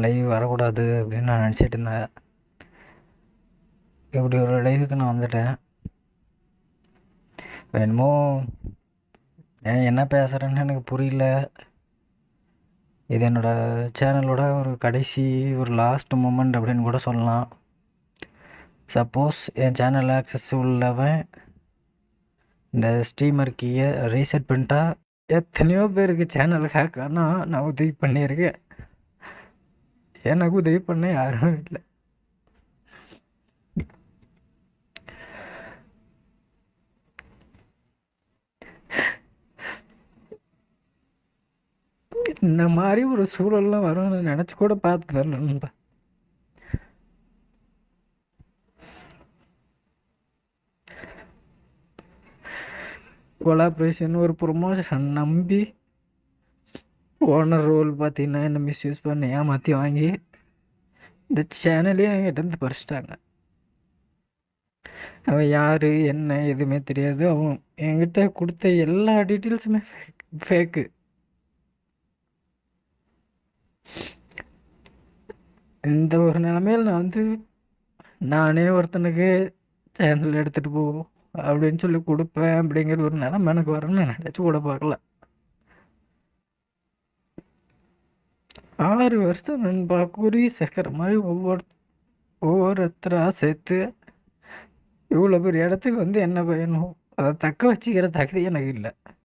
Live வரக்கூடாது அப்படின்னு நான் நினச்சிட்டு இருந்தேன். இப்படி ஒரு லைவுக்கு நான் வந்துட்டேன். என்னமோ என்ன பேசுகிறேன்னு எனக்கு புரியல. இது என்னோட சேனலோட ஒரு கடைசி ஒரு லாஸ்ட் மூமெண்ட் அப்படின்னு கூட சொல்லலாம். சப்போஸ் என் சேனல் ஆக்சஸ் உள்ளவன் இந்த ஸ்ட்ரீமர் கீயை ரீசெட் பண்ணிட்டா எத்தனையோ பேருக்கு சேனல் ஹேக் ஆனால் நான் உதவி பண்ணியிருக்கேன். எனக்கு உதவி பண்ண யாரும் இல்லை. இந்த மாதிரி ஒரு சூழல்லாம் வரும்னு நினச்சி கூட பார்த்ததில்ல நண்பா. கொலாபரேஷன் ஒரு ப்ரொமோஷன் நம்பி ஓனர் ரோல் பார்த்தீங்கன்னா என்ன மிஸ்யூஸ் பண்ணி ஏமாற்றி வாங்கி இந்த சேனலே என்கிட்ட இருந்து பறிச்சிட்டாங்க. அவன் யார் என்ன எதுவுமே தெரியாது. அவன் என்கிட்ட கொடுத்த எல்லா டீட்டெயில்ஸுமே ஃபேக்கு. இந்த ஒரு நிலைமையில் நான் நானே ஒருத்தனுக்கு சேனல் எடுத்துகிட்டு போ அப்படின்னு சொல்லி கொடுப்பேன் அப்படிங்கிற ஒரு நிலைமை எனக்கு வரும்னு நினச்சி கூட பார்க்கல. 6 வருஷம் நண்பா குறி சேர்க்குற மாதிரி ஒவ்வொருத்தராக சேர்த்து இவ்வளோ பெரிய இடத்துக்கு என்ன பயனும்? அதை தக்க வச்சுக்கிற தகுதி எனக்கு இல்லை.